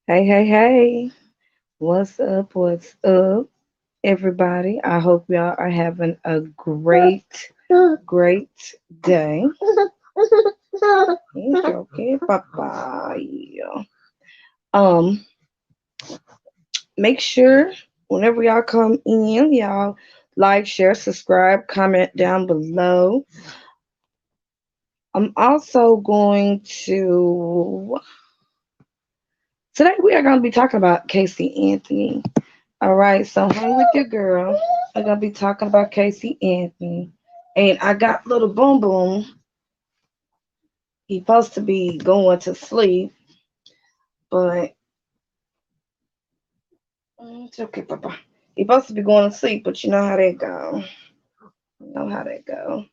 Hey, hey, hey. What's up? What's up, everybody? I hope y'all are having a great day. It's okay, Papa. Yeah. Um, Make sure whenever y'all come in, y'all like, share, subscribe, comment down below. I'm also going to today we are going to be talking about Casey Anthony. All right, so hang with your girl. I'm gonna be talking about Casey Anthony, and I got little Boom Boom. He's supposed to be going to sleep, but it's okay, Papa. He's supposed to be going to sleep, but you know how that go. You know how that go.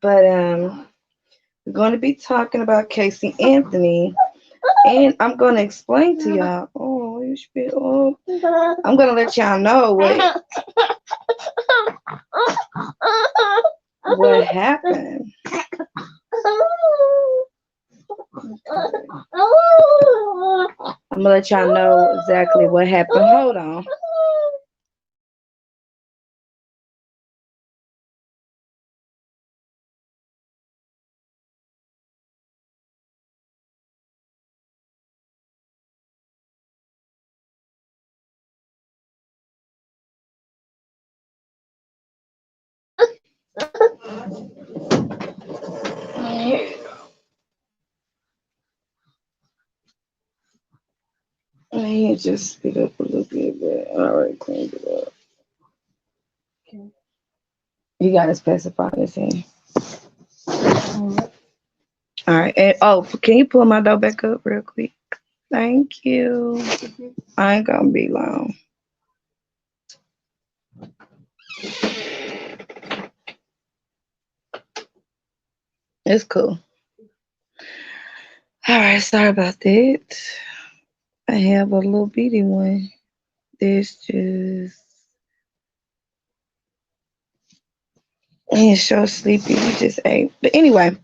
But we're going to be talking about Casey Anthony, and I'm going to explain to y'all. Oh, you should be. Oh, I'm going to let y'all know what happened. I'm gonna let y'all know exactly what happened. Hold on. Let me just speed up a little bit, but I already cleaned it up. You gotta specify this in. All right. And oh, can you pull my door back up real quick? Thank you. I ain't gonna be long. It's cool. All right. Sorry about that. I have a little bitty one. This just he's so sleepy. He just ate. But anyway,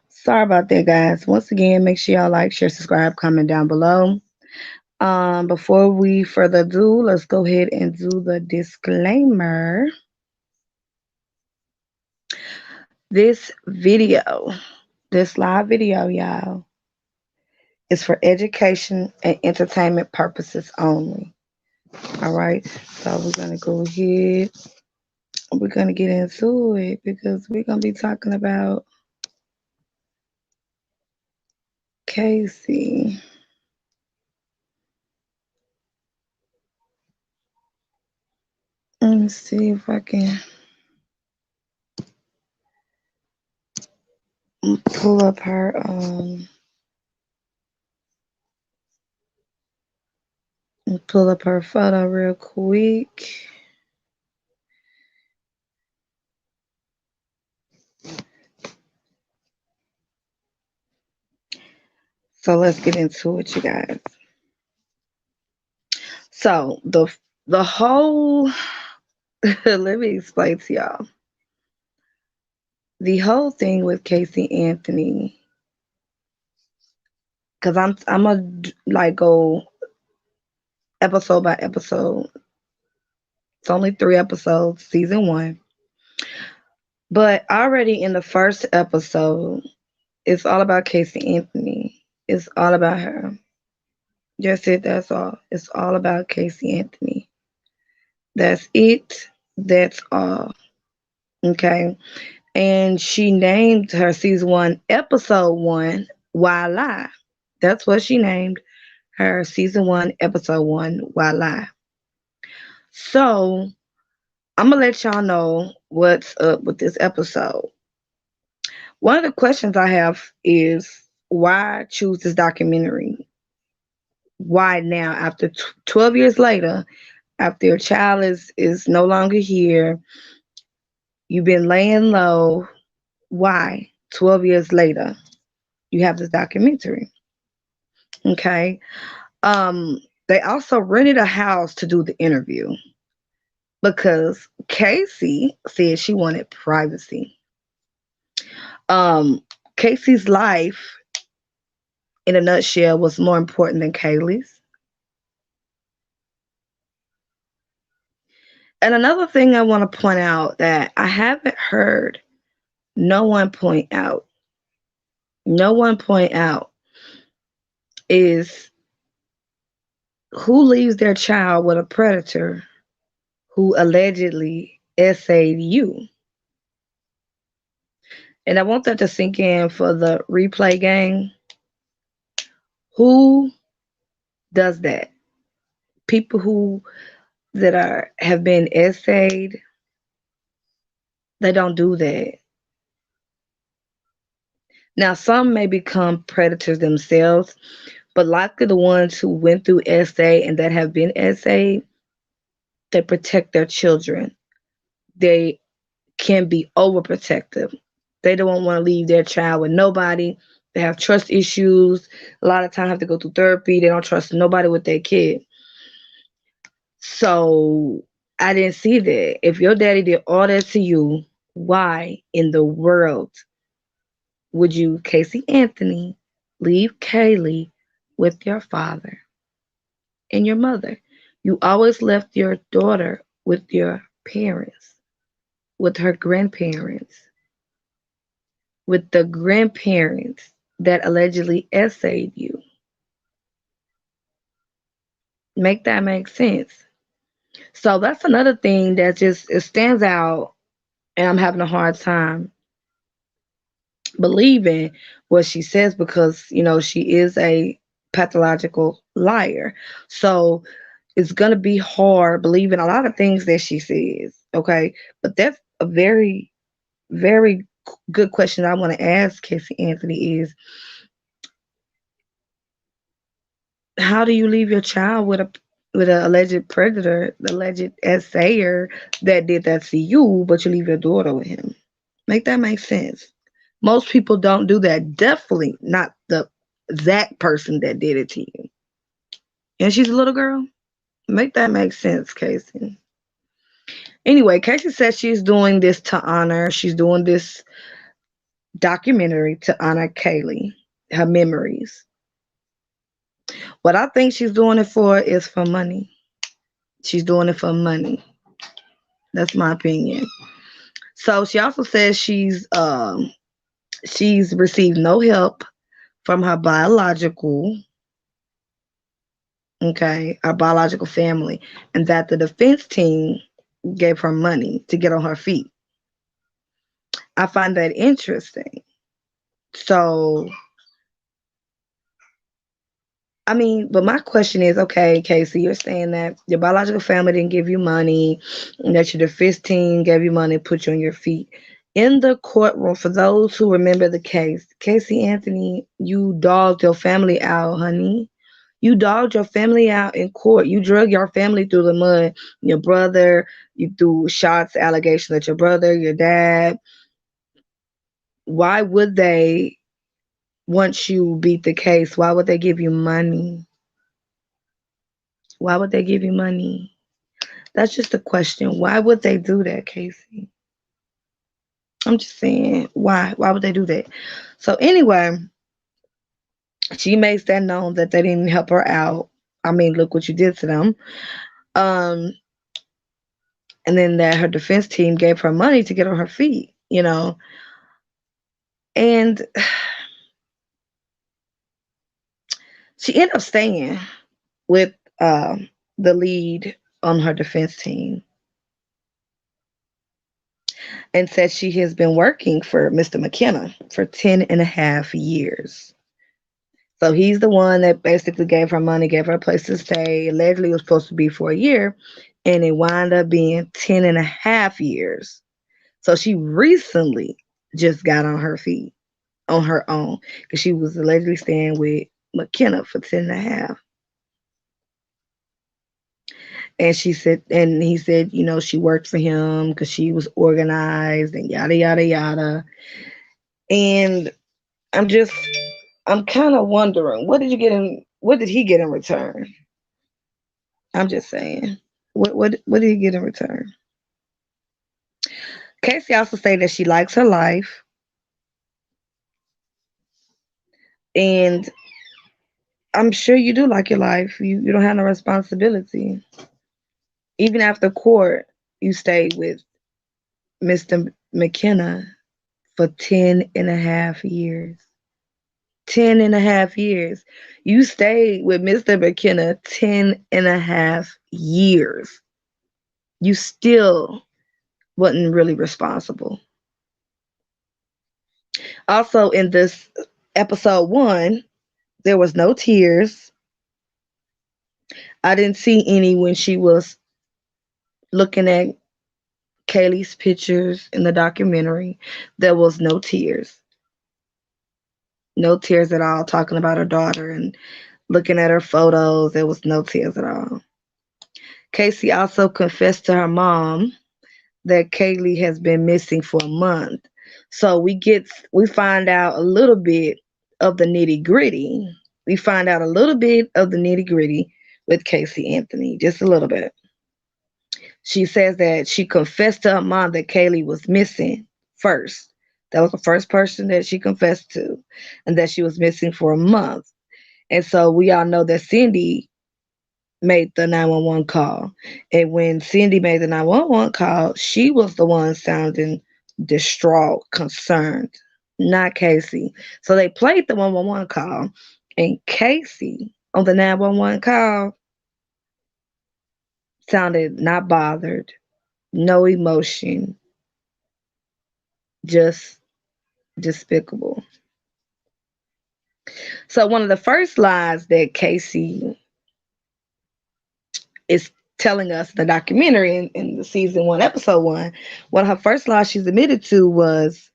sorry about that, guys. Once again, make sure y'all like, share, subscribe, comment down below. Before we further ado, let's go ahead and do the disclaimer. This video, this live video, y'all, is for education and entertainment purposes only. All right, so we're gonna go ahead. We're gonna get into it because we're gonna be talking about Casey. Let me see if I can pull up her photo real quick. So let's get into it, you guys. So the whole let me explain to y'all. The whole thing with Casey Anthony because I'm gonna like go episode by episode. It's only 3 episodes, season one. But already in the first episode, it's all about Casey Anthony. It's all about her. That's it. That's all. It's all about Casey Anthony. That's it. That's all. Okay. And she named her season one, episode one, Why Lie? That's what she named her season one, episode one, Why Lie? So I'm gonna let y'all know what's up with this episode. One of the questions I have is why choose this documentary? Why now? After 12 years later, after your child is no longer here, you've been laying low. Why? 12 years later, you have this documentary. Okay. They also rented a house to do the interview because Casey said she wanted privacy. Um, Casey's life, in a nutshell, was more important than Kaylee's. And another thing I want to point out that I haven't heard no one point out, no one point out is who leaves their child with a predator who allegedly essayed you. And I want that to sink in for the replay gang. Who does that? People who that are have been essayed, they don't do that. Now some may become predators themselves, but likely the ones who went through essay and that have been essayed, they protect their children. They can be overprotective. They don't want to leave their child with nobody. They have trust issues. A lot of times have to go through therapy. They don't trust nobody with their kid. So I didn't see that. If your daddy did all that to you, why in the world would you, Casey Anthony, leave Kaylee with your father and your mother? You always left your daughter with your parents, with her grandparents, with the grandparents that allegedly essayed you. Make that make sense? So that's another thing that just it stands out, and I'm having a hard time believing what she says because she is a pathological liar. So it's gonna be hard believing a lot of things that she says. Okay, but that's a very, very good question I want to ask Casey Anthony is how do you leave your child with an alleged predator, the alleged assayer that did that to you, but you leave your daughter with him? Make that make sense. Most people don't do that. Definitely not the that person that did it to you. And she's a little girl. Make that make sense, Casey. Anyway, Casey says she's doing this to honor. She's doing this documentary to honor Kaylee, her memories. What I think she's doing it for is for money. She's doing it for money. That's my opinion. So she also says she's received no help from her biological, okay, our biological family, and that the defense team gave her money to get on her feet. I find that interesting. So, I mean, but my question is, okay, Casey, you're saying that your biological family didn't give you money, and that your defense team gave you money, put you on your feet. In the courtroom, for those who remember the case, Casey Anthony, you dogged your family out, honey. You dogged your family out in court. You drug your family through the mud. Your brother, you threw shots, allegations at your brother, your dad. Why would they, once you beat the case, why would they give you money? Why would they give you money? That's just a question. Why would they do that, Casey? I'm just saying, why? Why would they do that? So anyway, She makes that known that they didn't help her out. I mean, look what you did to them. Um, and then that her defense team gave her money to get on her feet, you know. And she ended up staying with the lead on her defense team and said she has been working for Mr. McKenna for 10 and a half years. So he's the one that basically gave her money, gave her a place to stay. Allegedly, it was supposed to be for a year, and it wound up being 10 and a half years. So she recently just got on her feet on her own because she was allegedly staying with McKenna for 10 and a half. And she said, and he said, you know, she worked for him because she was organized and yada, yada, yada. And I'm just, I'm kind of wondering, what did he get in return? I'm just saying. What did he get in return? Casey also said that she likes her life and I'm sure you do like your life. You don't have no responsibility. Even after court, you stayed with Mr. McKenna for 10 and a half years. 10 and a half years. You stayed with Mr. McKenna 10 and a half years. You still wasn't really responsible. Also, in this episode one, there was no tears. I didn't see any when she was looking at Kaylee's pictures in the documentary. There was no tears. No tears at all, talking about her daughter and looking at her photos. There was no tears at all. Casey also confessed to her mom that Kaylee has been missing for a month. So we find out a little bit of the nitty gritty. We find out a little bit of the nitty gritty with Casey Anthony, just a little bit. She says that she confessed to her mom that Kaylee was missing first. That was the first person that she confessed to, and that she was missing for a month. And so we all know that Cindy made the 911 call. And when Cindy made the 911 call, she was the one sounding distraught, concerned, not Casey. So they played the 111 call, and Casey on the 911 call sounded not bothered, no emotion, just despicable. So one of the first lies that Casey is telling us in the documentary in the season one, episode one of her first lies she's admitted to was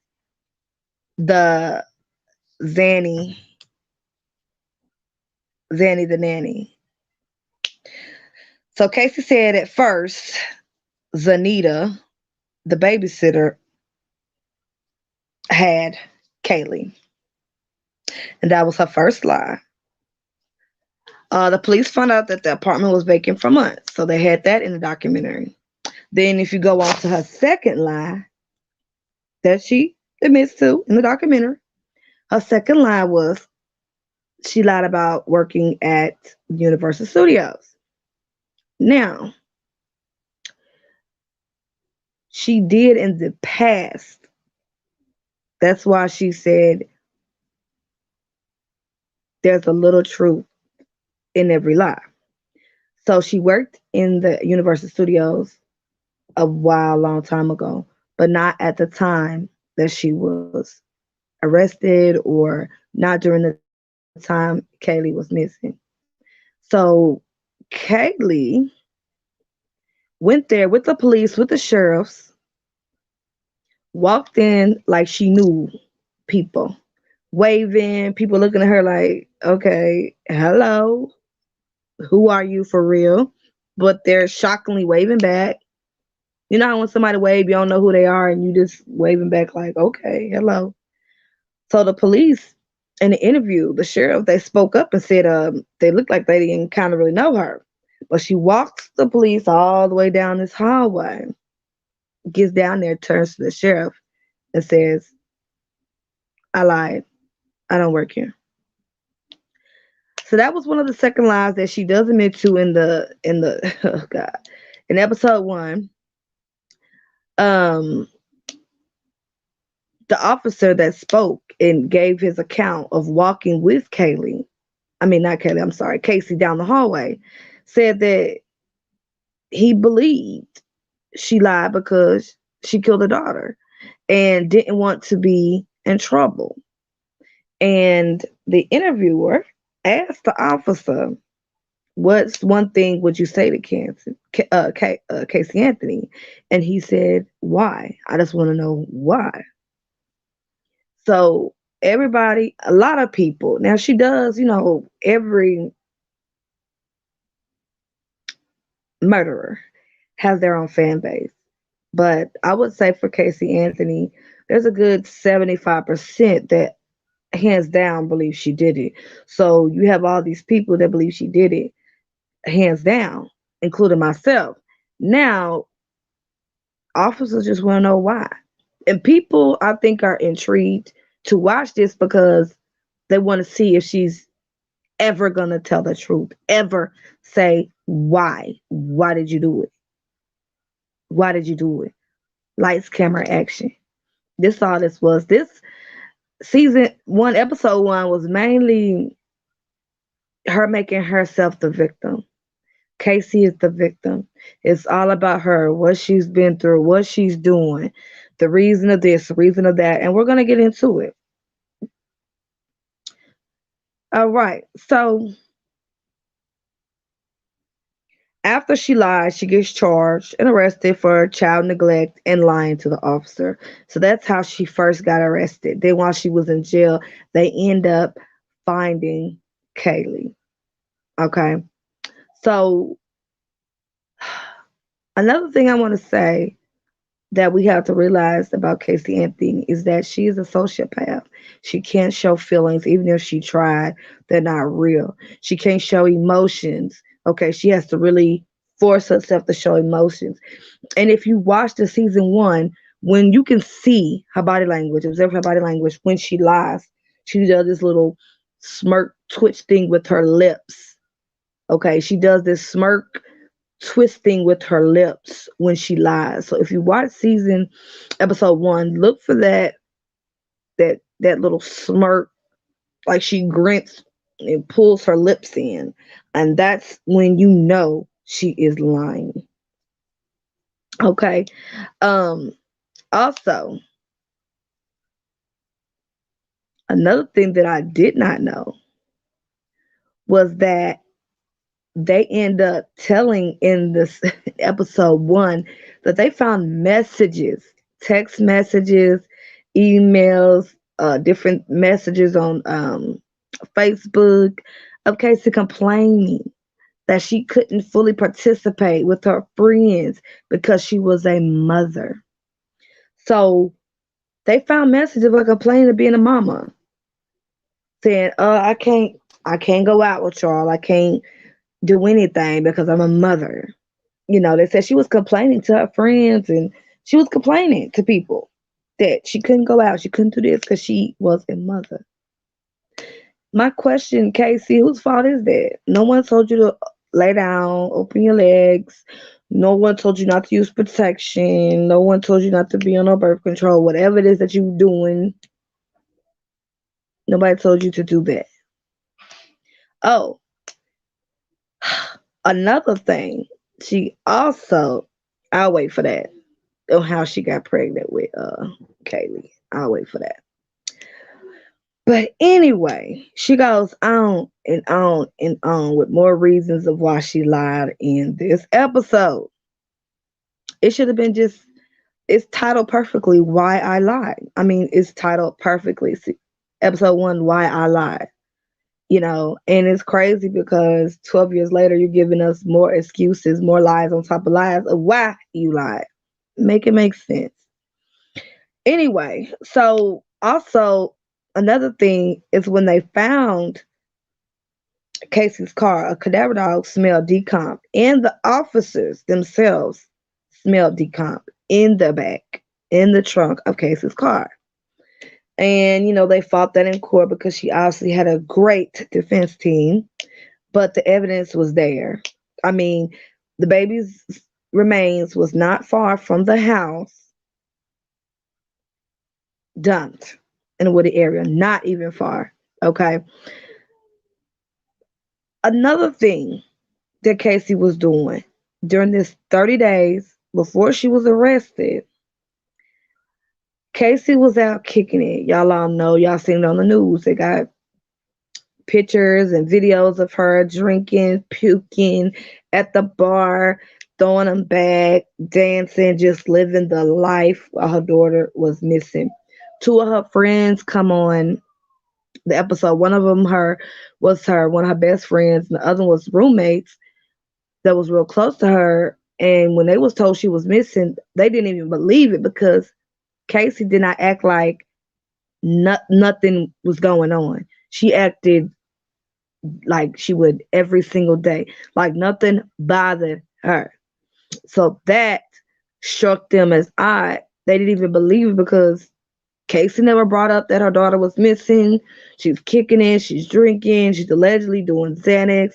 the Zanny, Zanny the nanny. So Casey said at first, Zanita, the babysitter, had Kaylee, and that was her first lie. The police found out that the apartment was vacant for months, so they had that in the documentary. Then, if you go on to her second lie that she admits to in the documentary, her second lie was she lied about working at Universal Studios. Now, she did in the past. That's why she said there's a little truth in every lie. So she worked in the Universal Studios a while, long time ago, but not at the time that she was arrested or not during the time Kaylee was missing. So Kaylee went there with the police, with the sheriffs, walked in like she knew people, waving, people looking at her like, okay, hello, who are you for real? But they're shockingly waving back. You know how when somebody wave, you don't know who they are, and you just waving back like, okay, hello. So the police in the interview, the sheriff, they spoke up and said they looked like they didn't kind of really know her. But she walks the police all the way down this hallway, gets down there, turns to the sheriff, and says, I lied. I don't work here. So that was one of the second lies that she does admit to in the oh God, in episode one. Um, the officer that spoke and gave his account of walking with Kaylee, I mean not Kaylee, I'm sorry, Casey down the hallway, said that he believed she lied because she killed her daughter and didn't want to be in trouble. And the interviewer asked the officer, "What's one thing would you say to Casey Anthony?" And he said, "Why? I just want to know why." So everybody, a lot of people. Now she does, every murderer has their own fan base. But I would say for Casey Anthony, there's a good 75% that hands down believe she did it. So you have all these people that believe she did it, hands down, including myself. Now, officers just want to know why. And people, I think, are intrigued to watch this because they want to see if she's ever going to tell the truth, ever say why. Why did you do it? Why did you do it? Lights, camera, action. This all this was. This season one, episode one was mainly her making herself the victim. Casey is the victim. It's all about her, what she's been through, what she's doing, the reason of this, the reason of that, and we're gonna get into it. All right. So after she lies, she gets charged and arrested for child neglect and lying to the officer. So that's how she first got arrested. Then while she was in jail, they end up finding Kaylee. Okay. So another thing I want to say that we have to realize about Casey Anthony is that she is a sociopath. She can't show feelings, even if she tried, they're not real. She can't show emotions. Okay, she has to really force herself to show emotions. And if you watch the season one, when you can see her body language, observe her body language when she lies, she does this little smirk twitch thing with her lips. Okay, she does this smirk twisting with her lips when she lies. So if you watch season episode one, look for that little smirk, like she grunts and pulls her lips in, and that's when you know she is lying. Okay. Um. Also, another thing that I did not know was that they end up telling in this episode one that they found messages, text messages, emails, different messages on Facebook of Casey complaining that she couldn't fully participate with her friends because she was a mother. So they found messages of her complaining of being a mama, saying, I can't go out with y'all. I can't do anything because I'm a mother. They said she was complaining to her friends and she was complaining to people that she couldn't go out, she couldn't do this because she was a mother. My question, Casey, whose fault is that? No one told you to lay down, open your legs. No one told you not to use protection. No one told you not to be on no birth control. Whatever it is that you're doing, nobody told you to do that. Oh, another thing, she also, I'll wait for that, on how she got pregnant with Kaylee. I'll wait for that. But anyway, she goes on and on and on with more reasons of why she lied in this episode. It should have been just, it's titled perfectly Why I Lied. I mean, it's titled perfectly. Episode one, Why I Lied. And it's crazy because 12 years later, you're giving us more excuses, more lies on top of lies of why you lied. Make it make sense. Anyway, so also another thing is when they found Casey's car, a cadaver dog smelled decomp, and the officers themselves smelled decomp in the back, in the trunk of Casey's car. And, they fought that in court because she obviously had a great defense team, but the evidence was there. I mean, the baby's remains was not far from the house dumped in a wooded area, not even far. Okay. Another thing that Casey was doing during this 30 days before she was arrested, Casey was out kicking it. Y'all all know, y'all seen it on the news. They got pictures and videos of her drinking, puking at the bar, throwing them back, dancing, just living the life while her daughter was missing. Two of her friends come on the episode. One of them one of her best friends, and the other was roommates that was real close to her. And when they was told she was missing, they didn't even believe it because Casey did not act like nothing was going on. She acted like she would every single day, like nothing bothered her. So that struck them as odd. They didn't even believe it because Casey never brought up that her daughter was missing. She's kicking it, she's drinking, she's allegedly doing Xanax.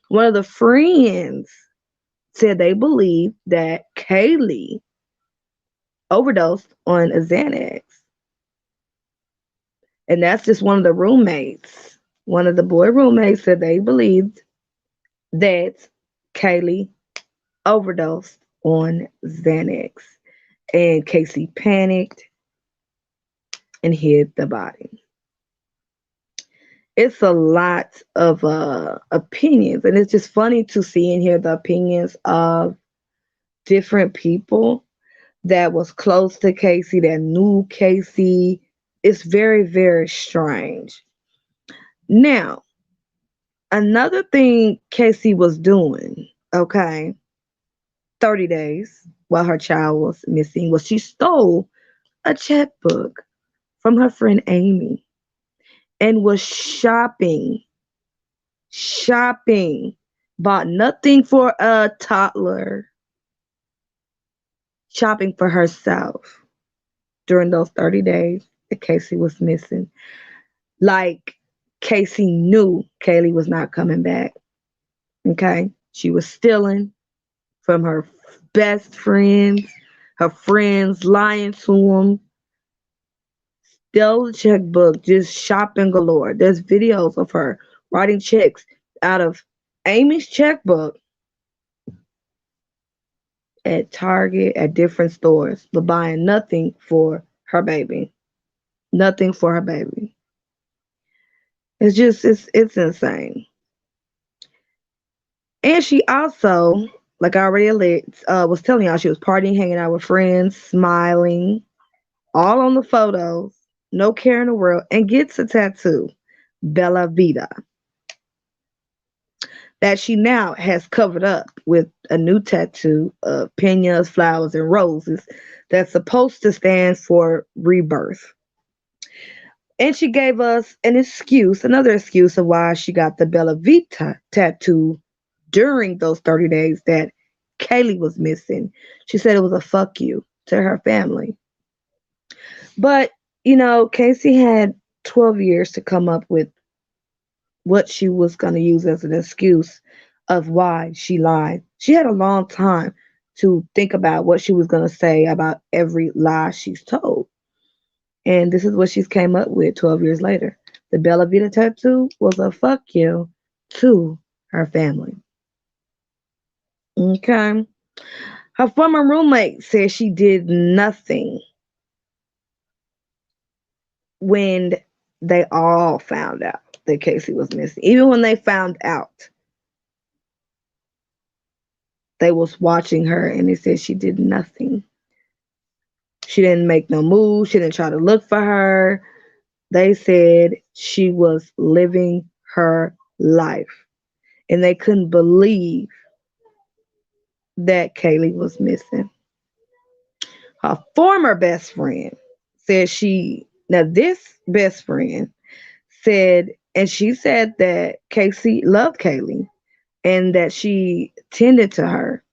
One of the friends said they believed that Kaylee overdosed on a Xanax. And that's just one of the roommates. One of the boy roommates said they believed that Kaylee overdosed on Xanax. And Casey panicked and hid the body. It's a lot of opinions, and it's just funny to see and hear the opinions of different people that was close to Casey, that knew Casey. It's very, very strange. Now, another thing Casey was doing, okay, 30 days while her child was missing, was she stole a checkbook from her friend Amy and was shopping, bought nothing for a toddler, shopping for herself during those 30 days that Casey was missing. Like, Casey knew Kaylee was not coming back. Okay? She was stealing from her best friends, her friends lying to them, stole the checkbook, just shopping galore. There's videos of her writing checks out of Amy's checkbook at Target, at different stores, but buying nothing for her baby. Nothing for her baby. It's insane. And she also, like I already was telling y'all, she was partying, hanging out with friends, smiling, all on the photos, no care in the world, and gets a tattoo, Bella Vita, that she now has covered up with a new tattoo of piñas, flowers, and roses that's supposed to stand for rebirth. And she gave us another excuse of why she got the Bella Vita tattoo during those 30 days that Kaylee was missing. She said it was a fuck you to her family. But, Casey had 12 years to come up with what she was going to use as an excuse of why she lied. She had a long time to think about what she was going to say about every lie she's told. And this is what she's came up with 12 years later. The Bella Vita tattoo was a fuck you to her family. Okay. Her former roommate said she did nothing when they all found out that Casey was missing. Even when they found out, they was watching her and they said she did nothing. She didn't make no move. She didn't try to look for her. They said she was living her life. And they couldn't believe that Kaylee was missing. Her former best friend said this best friend said, and she said that Casey loved Kaylee and that she tended to her.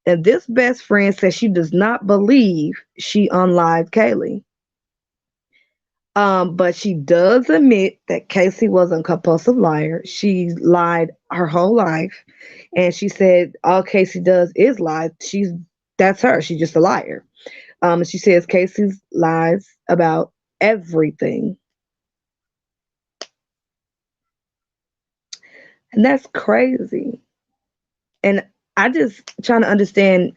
And this best friend says she does not believe she unlived Kaylee. But she does admit that Casey was a compulsive liar. She lied her whole life, and she said all Casey does is lie. That's her. She's just a liar. She says Casey's lies about everything, and that's crazy. And I just trying to understand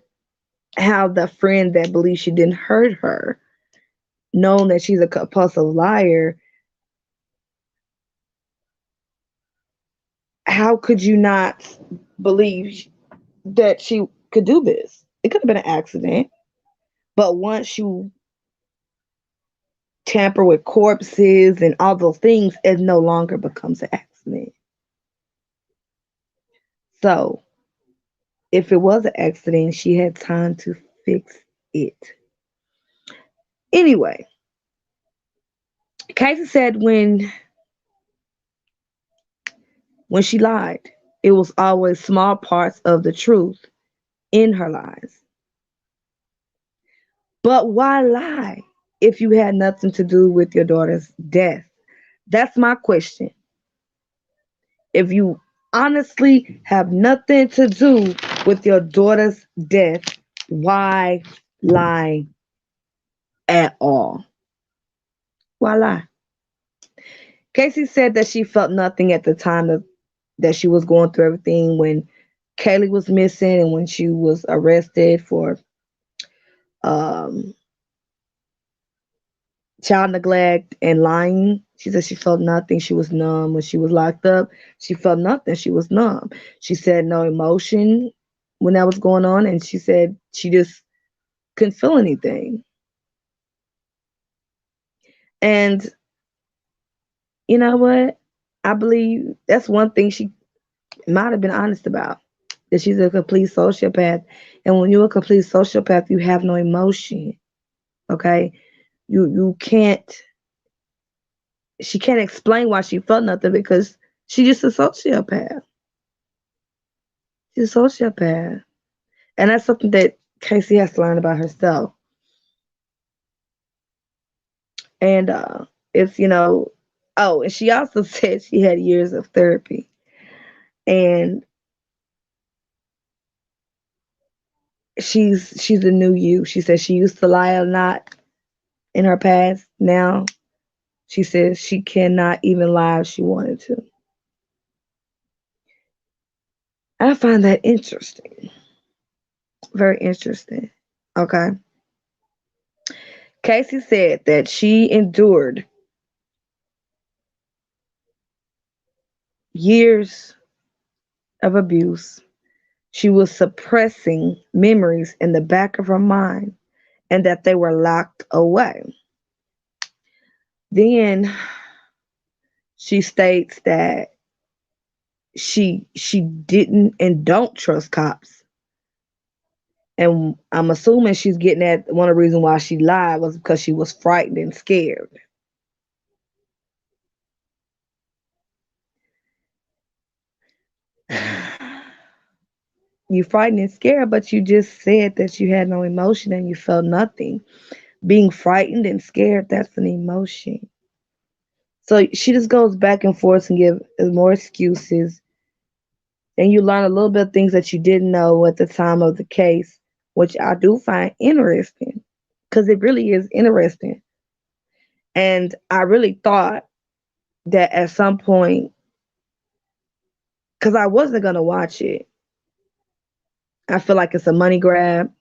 how the friend that believes she didn't hurt her, knowing that she's a compulsive liar, how could you not believe that she could do this? It could have been an accident, but once you tamper with corpses and all those things, it no longer becomes an accident. So, if it was an accident, she had time to fix it. Anyway, Casey said when she lied, it was always small parts of the truth in her lies. But why lie if you had nothing to do with your daughter's death? That's my question. If you honestly have nothing to do with your daughter's death, why lie at all? Why lie? Casey said that she felt nothing at the time that she was going through everything when Kaylee was missing and when she was arrested for um, child neglect and lying. She said she felt nothing. She was numb when she was locked up. She felt nothing. She was numb. She said no emotion when that was going on, and she said she just couldn't feel anything. And you know what? I believe that's one thing she might have been honest about. That she's a complete sociopath. And when you're a complete sociopath, you have no emotion. Okay? You can't she can't explain why she felt nothing because she's just a sociopath. She's a sociopath. And that's something that Casey has to learn about herself. And it's, oh, and she also said she had years of therapy. And she's the new you. She said she used to lie a lot in her past. Now she says she cannot even lie if she wanted to. I find that interesting. Very interesting. Okay. Casey said that she endured years of abuse. She was suppressing memories in the back of her mind and that they were locked away. Then she states that she didn't and don't trust cops. And I'm assuming she's getting at one of the reasons why she lied was because she was frightened and scared. You frightened and scared, but you just said that you had no emotion and you felt nothing. Being frightened and scared, that's an emotion. So she just goes back and forth and give more excuses. And you learn a little bit of things that you didn't know at the time of the case, which I do find interesting because it really is interesting. And I really thought that at some point, because I wasn't going to watch it, I feel like it's a money grab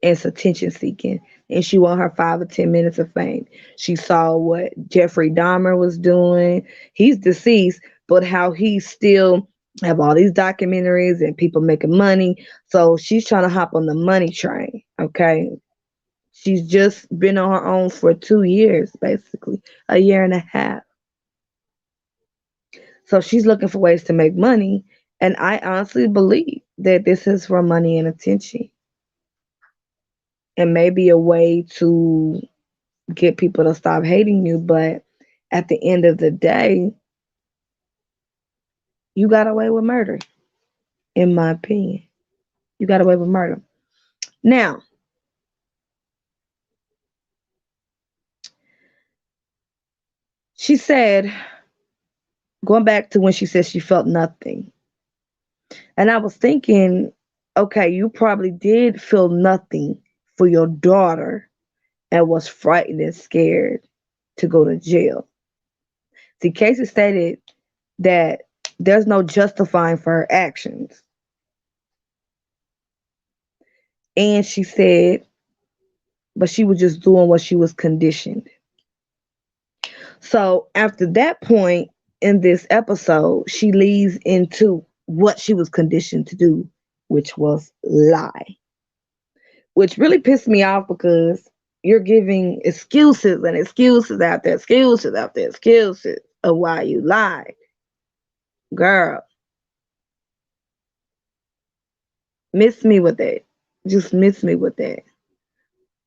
and it's attention seeking. And she want her 5 or 10 minutes of fame. She saw what Jeffrey Dahmer was doing. He's deceased, but how he still have all these documentaries and people making money. So she's trying to hop on the money train. Okay. She's just been on her own for 2 years, basically, a year and a half. So she's looking for ways to make money. And I honestly believe that this is for money and attention and maybe a way to get people to stop hating you. But at the end of the day, you got away with murder, in my opinion. You got away with murder. Now, She said, going back to when she said she felt nothing. And I was thinking, okay, you probably did feel nothing for your daughter and was frightened and scared to go to jail. See, Casey stated that there's no justifying for her actions. And she said, but she was just doing what she was conditioned. So after that point in this episode, she leads into what she was conditioned to do, which was lie, which really pissed me off because you're giving excuses and excuses after excuses after excuses of why you lied. Girl, miss me with that. Just miss me with that.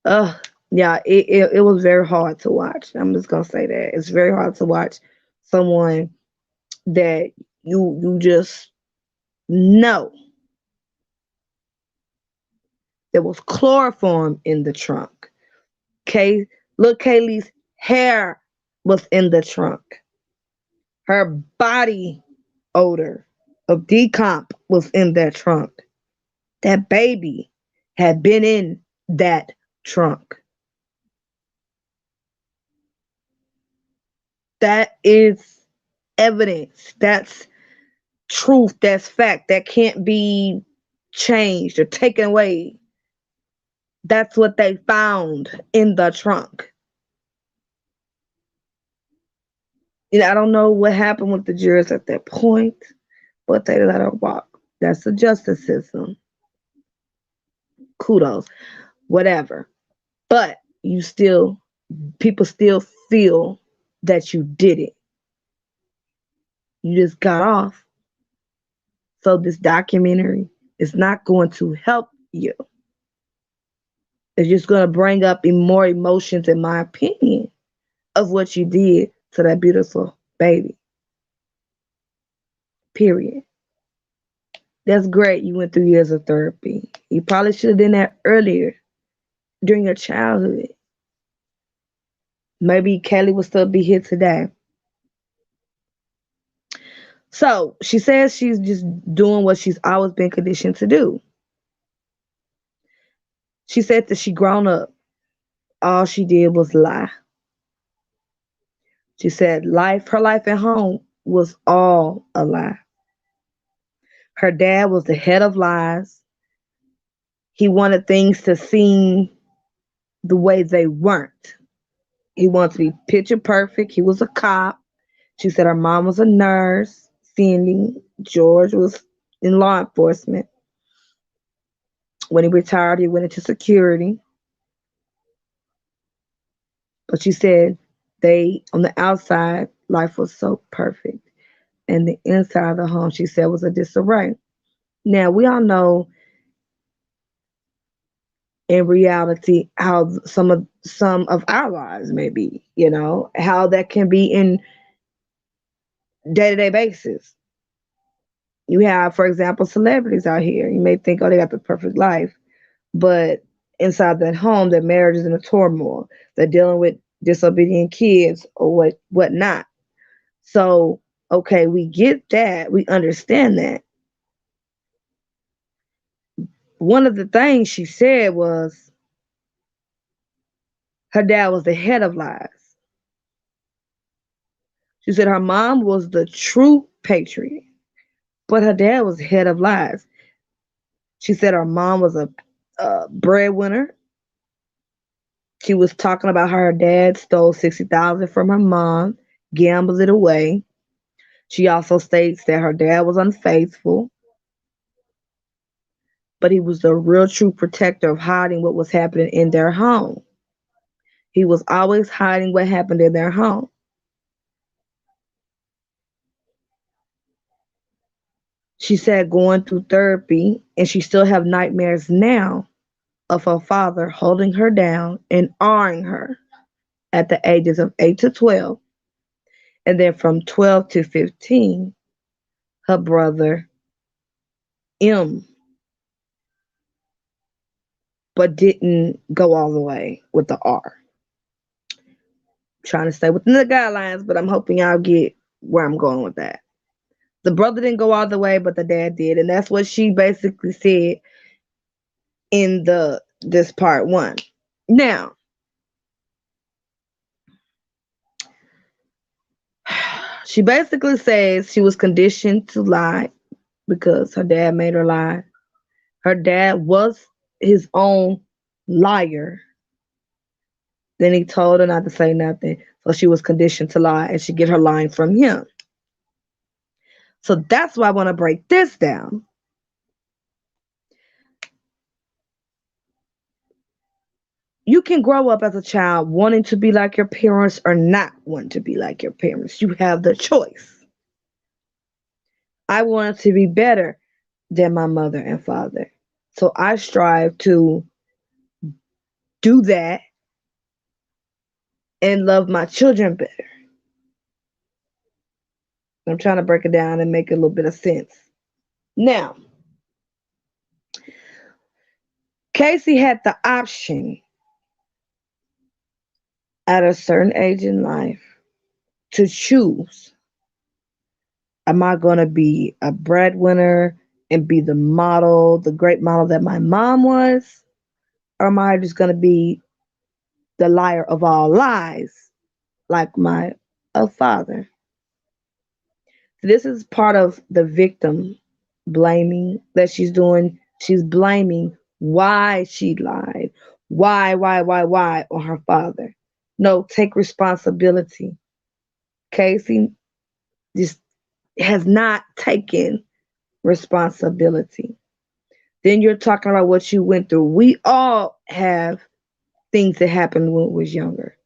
Ugh. Yeah, it was very hard to watch. I'm just gonna say that. It's very hard to watch someone that you just know there was chloroform in the trunk. Look, Kaylee's hair was in the trunk. Her body odor of decomp was in that trunk. That baby had been in that trunk. That is evidence. That's truth. That's fact. That can't be changed or taken away. That's what they found in the trunk. I don't know what happened with the jurors at that point, but they let her walk. That's the justice system. Kudos, whatever. But people still feel that you did it. You just got off. So this documentary is not going to help you. It's just going to bring up more emotions, in my opinion, of what you did to that beautiful baby. Period. That's great. You went through years of therapy. You probably should have done that earlier during your childhood. Maybe Kelly would still be here today. So she says she's just doing what she's always been conditioned to do. She said that she grown up, all she did was lie. She said her life at home was all a lie. Her dad was the head of lies. He wanted things to seem the way they weren't. He wanted to be picture perfect. He was a cop. She said her mom was a nurse. Cindy, George was in law enforcement. When he retired, he went into security. But she said on the outside, life was so perfect. And the inside of the home, she said, was a disarray. Now, we all know in reality how some of our lives may be, how that can be in day-to-day basis. You have, for example, celebrities out here. You may think, oh, they got the perfect life. But inside that home, their marriage is in a turmoil. They're dealing with disobedient kids or whatnot. So, okay, we get that. We understand that. One of the things she said was her dad was the head of lies. She said her mom was the true patriot, but her dad was the head of lies. She said her mom was a breadwinner. She was talking about how her dad stole 60,000 from her mom, gambled it away. She also states that her dad was unfaithful, but he was the real true protector of hiding what was happening in their home. He was always hiding what happened in their home. She said going through therapy and she still have nightmares now of her father holding her down and awing her at the ages of 8 to 12. And then from 12 to 15, her brother M, but didn't go all the way with the R. Trying to stay within the guidelines, but I'm hoping y'all get where I'm going with that. The brother didn't go all the way, but the dad did, and that's what she basically said in the this part one. Now, she basically says she was conditioned to lie because her dad made her lie. Her dad was his own liar. Then he told her not to say nothing, so she was conditioned to lie, and she get her lying from him. So that's why I want to break this down. You can grow up as a child wanting to be like your parents or not wanting to be like your parents. You have the choice. I wanted to be better than my mother and father. So I strive to do that and love my children better. I'm trying to break it down and make a little bit of sense. Now, Casey had the option at a certain age in life to choose, am I going to be a breadwinner and be the model, the great model that my mom was? Or am I just going to be the liar of all lies like my father? This is part of the victim blaming that she's doing. She's blaming why she lied. Why on her father. No, take responsibility. Casey just has not taken responsibility. Then you're talking about what you went through. We all have things that happened when we was younger.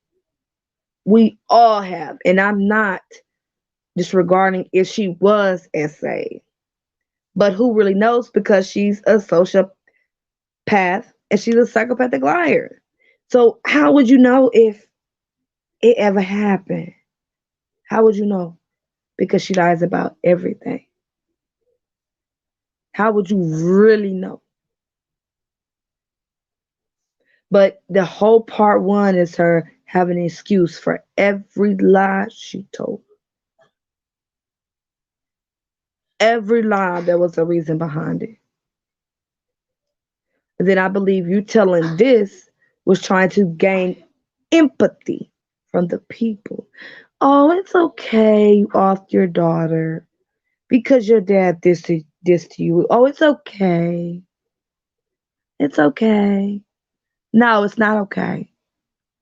We all have. And I'm not disregarding if she was SA. But who really knows because she's a sociopath and she's a psychopathic liar. So how would you know if it ever happened? How would you know? Because she lies about everything. How would you really know? But the whole part one is her having an excuse for every lie she told. Every lie, there was a reason behind it. And then I believe you telling this was trying to gain empathy from the people. Oh, it's okay, you off your daughter because your dad this to you. Oh, it's okay. It's okay. No, it's not okay.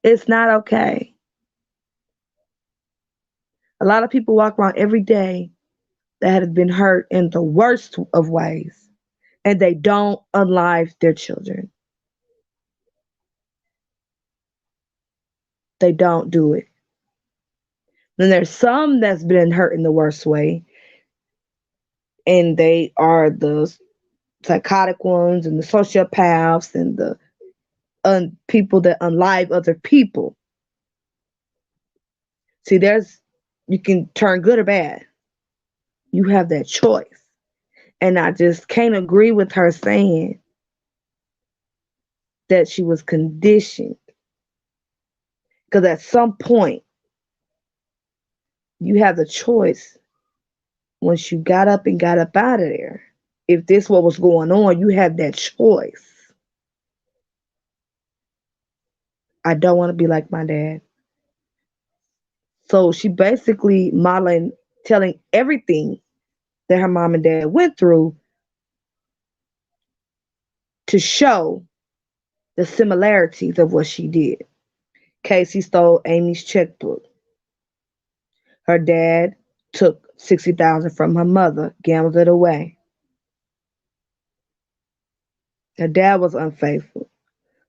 It's not okay. A lot of people walk around every day that have been hurt in the worst of ways, and they don't unalive their children. They don't do it. Then there's some that's been hurt in the worst way, and they are the psychotic ones and the sociopaths and the people that unalive other people. See, there's you can turn good or bad. You have that choice. And I just can't agree with her saying that she was conditioned. Because at some point, you have the choice once you got up and got up out of there. If this what was going on, you have that choice. I don't want to be like my dad. So she basically modeling, telling everything that her mom and dad went through to show the similarities of what she did. Casey stole Amy's checkbook. Her dad took 60,000 from her mother, gambled it away. Her dad was unfaithful.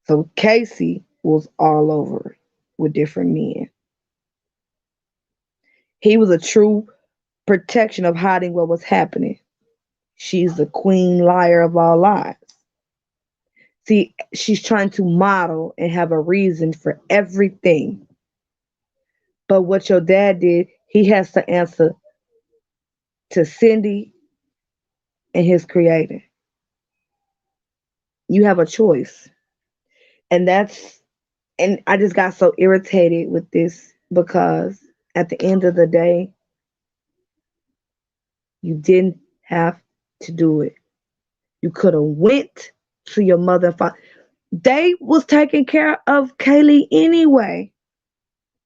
So Casey was all over with different men. He was a true protection of hiding what was happening. She's the queen liar of all lies. See, she's trying to model and have a reason for everything. But what your dad did, he has to answer to Cindy and his creator. You have a choice. And that's, and I just got so irritated with this because at the end of the day, you didn't have to do it. You could have went to your mother and father. They was taking care of Kaylee anyway.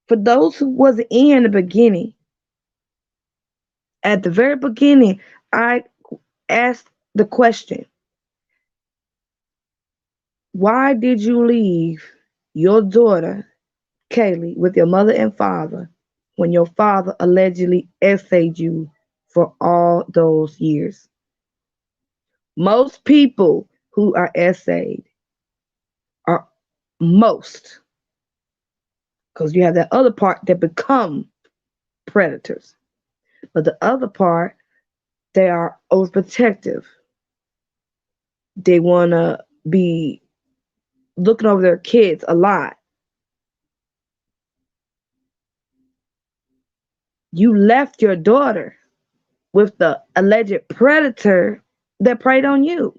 For those who wasn't in the beginning, at the very beginning, I asked the question, why did you leave your daughter, Kaylee, with your mother and father when your father allegedly essayed you for all those years? Most people who are essayed are most, because you have that other part that become predators. But the other part, they are overprotective. They want to be looking over their kids a lot. You left your daughter with the alleged predator that preyed on you.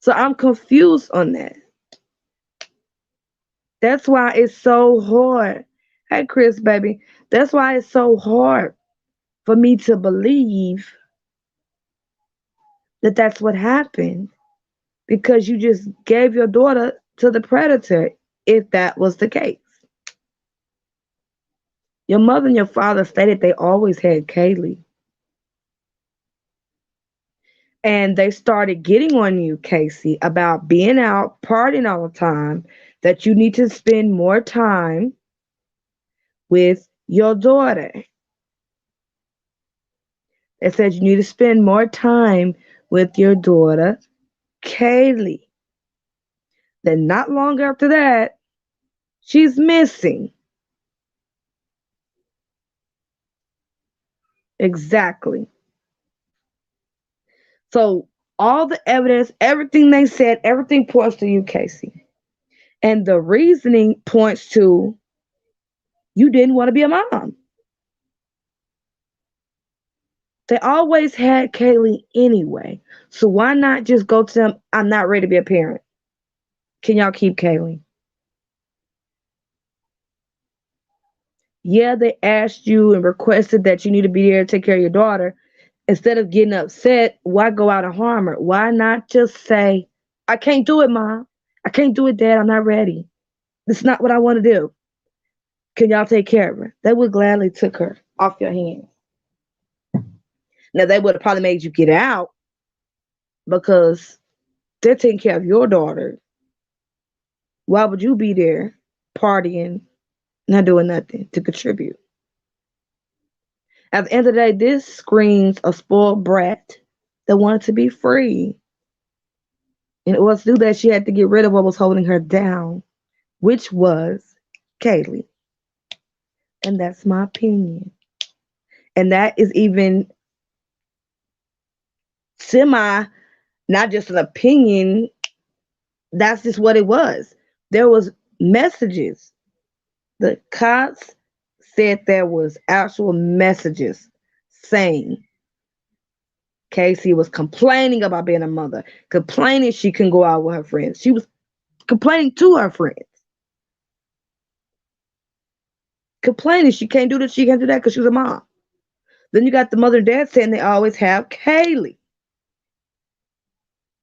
So I'm confused on that. That's why it's so hard. Hey, Chris, baby. That's why it's so hard for me to believe that that's what happened, because you just gave your daughter to the predator if that was the case. Your mother and your father stated they always had Kaylee. And they started getting on you, Casey, about being out partying all the time, that you need to spend more time with your daughter. They said you need to spend more time with your daughter, Kaylee. Then not long after that, she's missing. Exactly. So all the evidence, everything they said, everything points to you, Casey. And the reasoning points to you didn't want to be a mom. They always had Kaylee anyway. So why not just go to them? I'm not ready to be a parent. Can y'all keep Kaylee? Yeah, they asked you and requested that you need to be there to take care of your daughter. Instead of getting upset, why go out and harm her? Why not just say, I can't do it, mom. I can't do it, dad. I'm not ready. This is not what I want to do. Can y'all take care of her? They would gladly took her off your hands. Now they would have probably made you get out because they're taking care of your daughter. Why would you be there partying, not doing nothing to contribute? At the end of the day, this screams a spoiled brat that wanted to be free. And it was to do that she had to get rid of what was holding her down, which was Kaylee. And that's my opinion. And that is even semi, not just an opinion, that's just what it was. There was messages. The cops said there was actual messages saying Casey was complaining about being a mother, complaining she couldn't go out with her friends. She was complaining to her friends, complaining she can't do this, she can't do that because she's a mom. Then you got the mother and dad saying they always have Kaylee.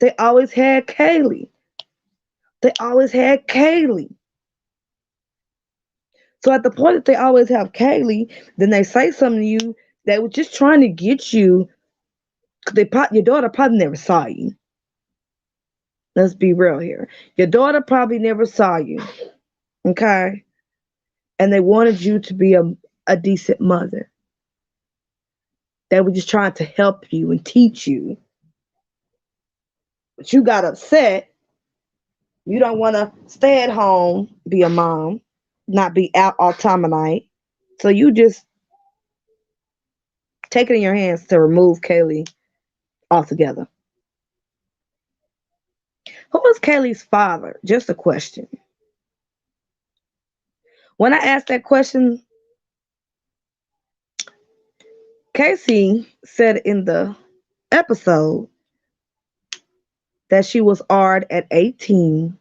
They always had Kaylee. They always had Kaylee. So at the point that they always have Kaylee, then they say something to you that was just trying to get you. Your daughter probably never saw you. Let's be real here. Your daughter probably never saw you. Okay? And they wanted you to be a decent mother. They were just trying to help you and teach you. But you got upset. You don't want to stay at home, be a mom, not be out all time of night. So you just take it in your hands to remove Kaylee altogether. Who was Kaylee's father? Just a question. When I asked that question, Casey said in the episode that she was AR'd at 18,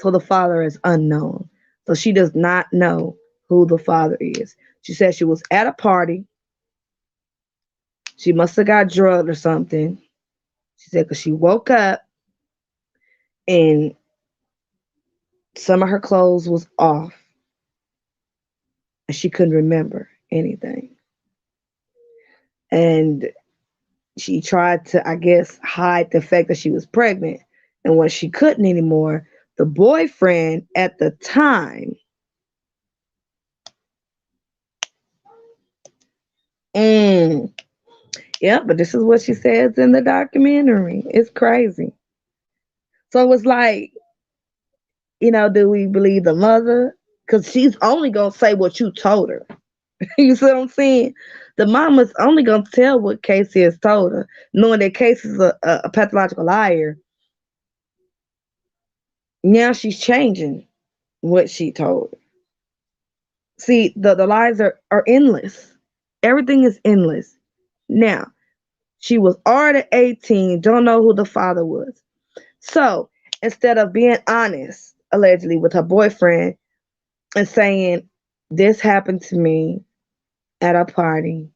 so the father is unknown. So she does not know who the father is. She said she was at a party. She must have got drugged or something. She said because she woke up and some of her clothes was off and she couldn't remember anything. And she tried to, I guess, hide the fact that she was pregnant. And when she couldn't anymore, the boyfriend at the time, mm, yeah, but this is what she says in the documentary. It's crazy. So it's like, do we believe the mother? Because she's only going to say what you told her. You see what I'm saying? The mama's only going to tell what Casey has told her, knowing that Casey's a pathological liar. Now she's changing what she told her. See, the lies are endless. Everything is endless. Now, she was already 18, don't know who the father was. So instead of being honest, allegedly, with her boyfriend and saying, this happened to me at a party,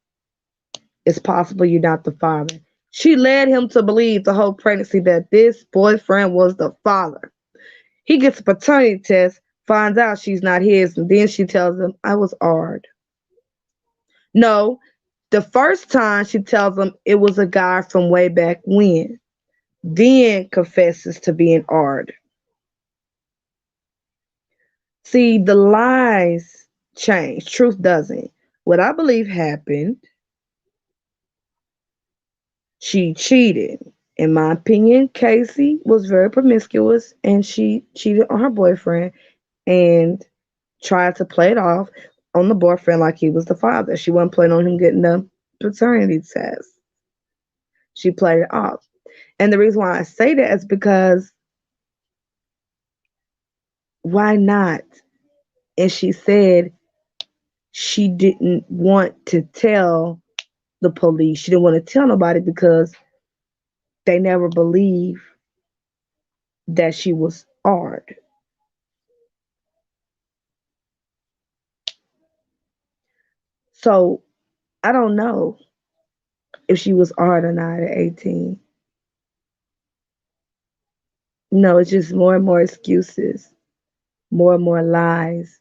it's possible you're not the father. She led him to believe the whole pregnancy that this boyfriend was the father. He gets a paternity test, finds out she's not his, and then she tells him, I was ARD. No, the first time she tells him it was a guy from way back when, then confesses to being ARD. See, the lies change, truth doesn't. What I believe happened, she cheated. In my opinion, Casey was very promiscuous and she cheated on her boyfriend and tried to play it off on the boyfriend like he was the father. She wasn't planning on him getting the paternity test. She played it off. And the reason why I say that is because why not? And she said she didn't want to tell the police. She didn't want to tell nobody because they never believed that she was ARD. So I don't know if she was ARD or not at 18. No, it's just more and more excuses, more and more lies.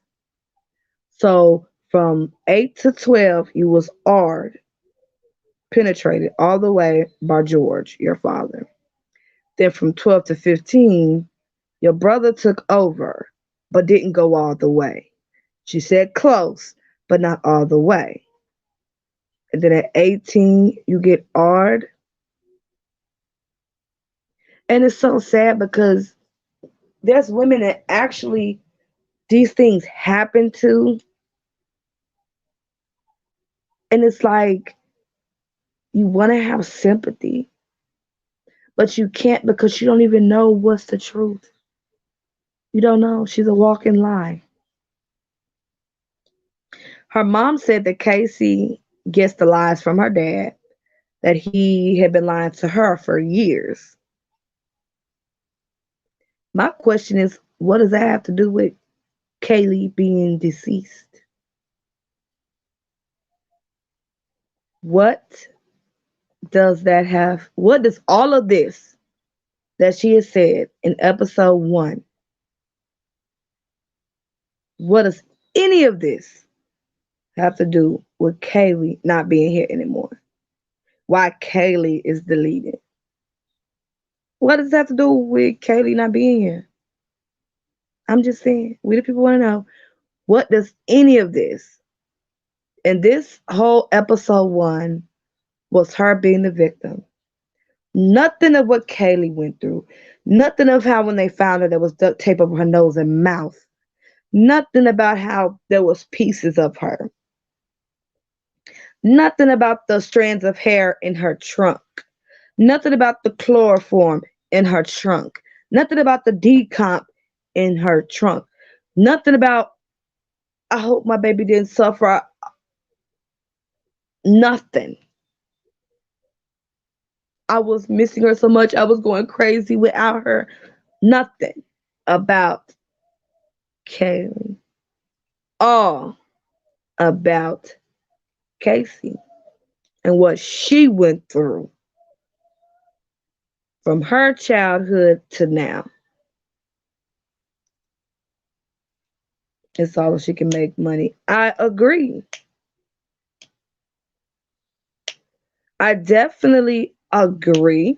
So from 8 to 12, you was ARD, penetrated all the way by George, your father. Then from 12 to 15, your brother took over, but didn't go all the way. She said close, but not all the way. And then at 18, you get ARD. And it's so sad because there's women that actually these things happen to. And it's like you want to have sympathy, but you can't because you don't even know what's the truth. You don't know. She's a walking lie. Her mom said that Casey gets the lies from her dad, that he had been lying to her for years. My question is, what does that have to do with Kaylee being deceased? What what does all of this that she has said in episode 1, what does any of this have to do with Kaylee not being here anymore? Why Kaylee is deleted? What does that have to do with Kaylee not being here? I'm just saying, we the people want to know, what does any of this, and this whole episode 1 was her being the victim. Nothing of what Kaylee went through. Nothing of how when they found her there was duct tape over her nose and mouth. Nothing about how there was pieces of her. Nothing about the strands of hair in her trunk. Nothing about the chloroform in her trunk. Nothing about the decomp in her trunk. Nothing about, I hope my baby didn't suffer. Nothing. I was missing her so much. I was going crazy without her. Nothing about Kaylee all about Casey and what she went through from her childhood to now. It's all she can make money. I agree. I definitely agree.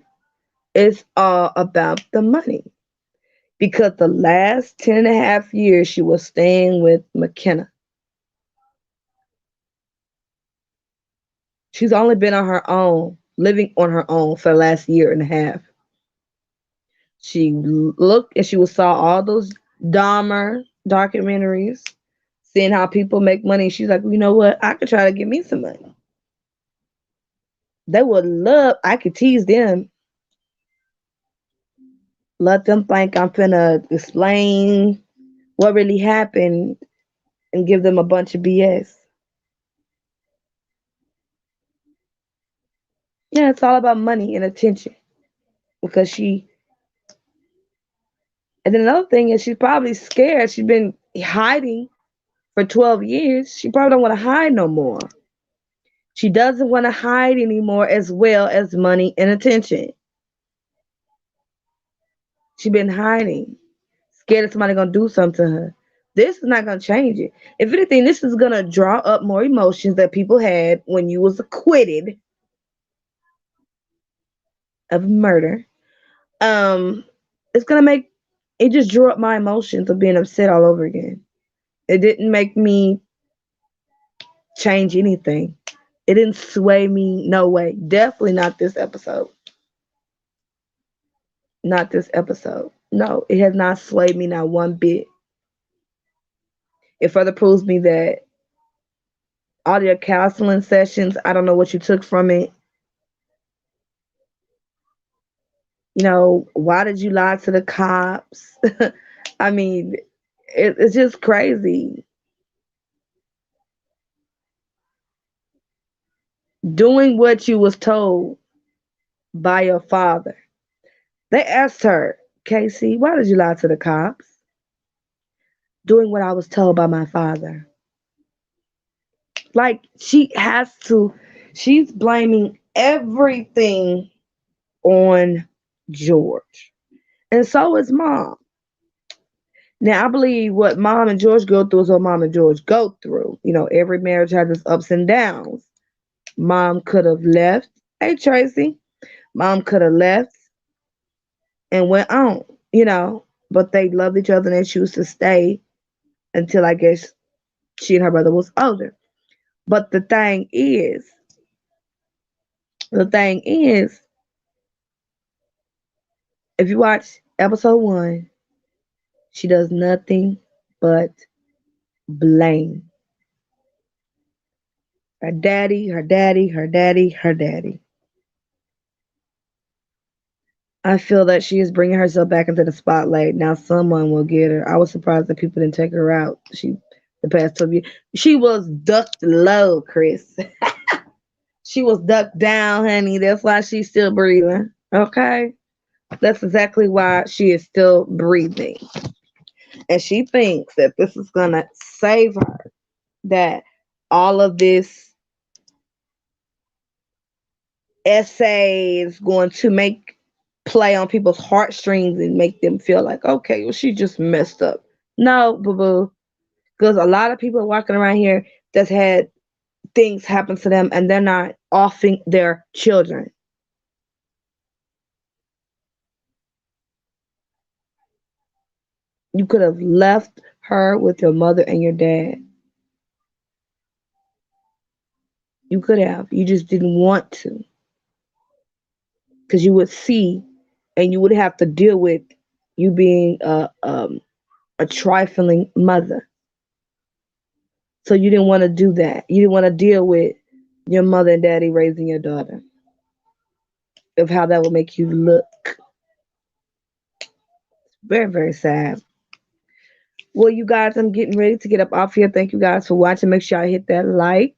It's all about the money. Because the last 10.5 years she was staying with McKenna. She's only been on her own, living on her own for the last year and a half. She looked and she saw all those Dahmer documentaries, seeing how people make money. She's like, you know what? I could try to get me some money. They would love, I could tease them, let them think I'm finna explain what really happened and give them a bunch of BS. Yeah, it's all about money and attention because and then another thing is she's probably scared. She's been hiding for 12 years. She probably don't want to hide no more. She doesn't want to hide anymore as well as money and attention. She's been hiding, scared that somebody gonna do something to her. This is not gonna change it. If anything, this is gonna draw up more emotions that people had when you was acquitted of murder. It's gonna make it just drew up my emotions of being upset all over again. It didn't make me change anything. It didn't sway me, no way. Definitely not this episode. Not this episode. No, it has not swayed me not one bit. It further proves me that all your counseling sessions, I don't know what you took from it. Why did you lie to the cops? I mean, it's just crazy. Doing what you was told by your father. They asked her, Casey, why did you lie to the cops? Doing what I was told by my father. Like she's blaming everything on George. And so is mom. Now I believe what mom and George go through is what mom and George go through. Every marriage has its ups and downs. Mom could have left. Hey Tracy. Mom could have left and went on, but they loved each other and they choose to stay until I guess she and her brother was older. But the thing is, if you watch episode 1, she does nothing but blame her daddy, her daddy, her daddy, her daddy. I feel that she is bringing herself back into the spotlight. Now someone will get her. I was surprised that people didn't take her out. The past 12 years, she was ducked low, Chris. She was ducked down, honey. That's why she's still breathing. Okay? That's exactly why she is still breathing. And she thinks that this is going to save her. That all of this essay is going to make play on people's heartstrings and make them feel like, okay, well, she just messed up. No, boo boo. Because a lot of people are walking around here that's had things happen to them and they're not offing their children. You could have left her with your mother and your dad. You could have. You just didn't want to. Because you would see and you would have to deal with you being a trifling mother. So you didn't want to do that. You didn't want to deal with your mother and daddy raising your daughter. Of how that would make you look. Very, very sad. Well, you guys, I'm getting ready to get up off here. Thank you guys for watching. Make sure I hit that like.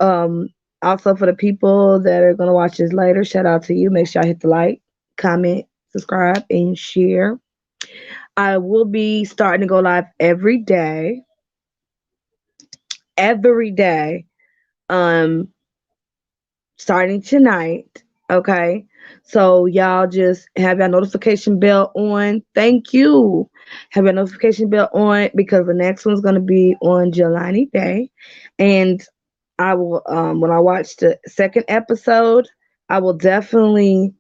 Um, Also for the people that are gonna watch this later, shout out to you. Make sure I hit the like, comment, subscribe, and share. I will be starting to go live every day. Um, starting tonight. Okay. So y'all just have your notification bell on. Thank you. Have your notification bell on because the next one's gonna be on Jelani Day. And I will when I watch the second episode, I will definitely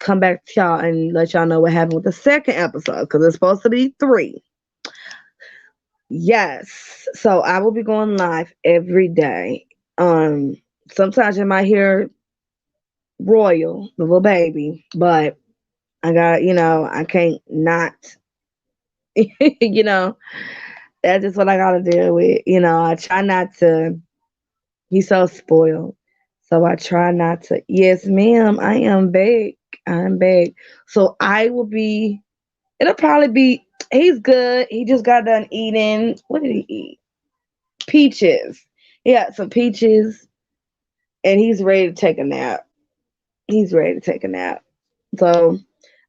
come back to y'all and let y'all know what happened with the second episode because it's supposed to be three. Yes. So I will be going live every day. Um Sometimes you might hear Royal, the little baby, but I got, I can't not, you know, that's just what I gotta deal with. I try not to, he's so spoiled. So I try not to, yes, ma'am, I am big. I'm big. So I will be, it'll probably be, he's good. He just got done eating, what did he eat? Peaches. Yeah, some peaches, and he's ready to take a nap. He's ready to take a nap. So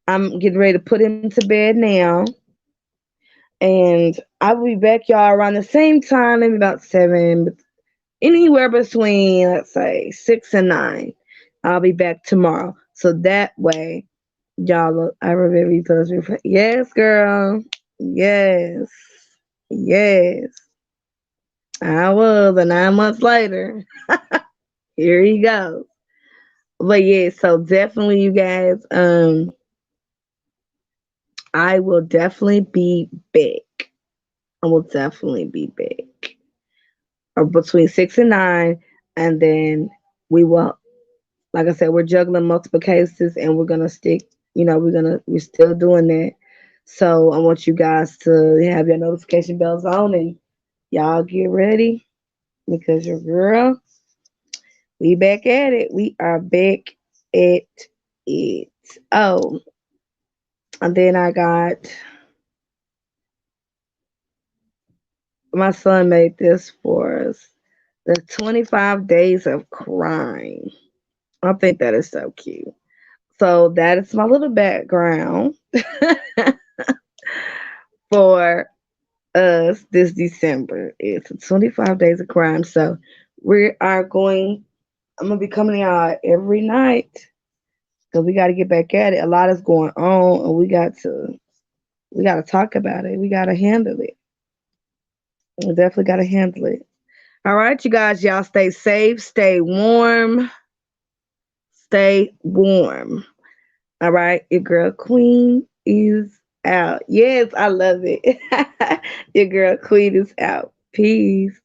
I'm getting ready to put him to bed now. And I will be back, y'all, around the same time, maybe about 7, but anywhere between, let's say, 6 and 9. I'll be back tomorrow. So that way, y'all, I remember you told me, yes, girl. Yes. Yes. I was, and 9 months later, here he goes. But yeah, so definitely, you guys, I will definitely be back. I will definitely be back. Or between 6 and 9, and then we will, like I said, we're juggling multiple cases, and we're gonna stick. We're still doing that. So I want you guys to have your notification bells on, and y'all get ready because your girl, we back at it. We are back at it. Oh, and then I got my son made this for us. The 25 days of crime. I think that is so cute. So that is my little background for us this December. It's 25 days of crime. So we are going, I'm going to be coming out every night because we got to get back at it. A lot is going on, and we got to talk about it. We got to handle it. We definitely got to handle it. All right, you guys, y'all stay safe, stay warm, stay warm. All right, your girl Queen is out. Yes, I love it. Your girl Queen is out. Peace.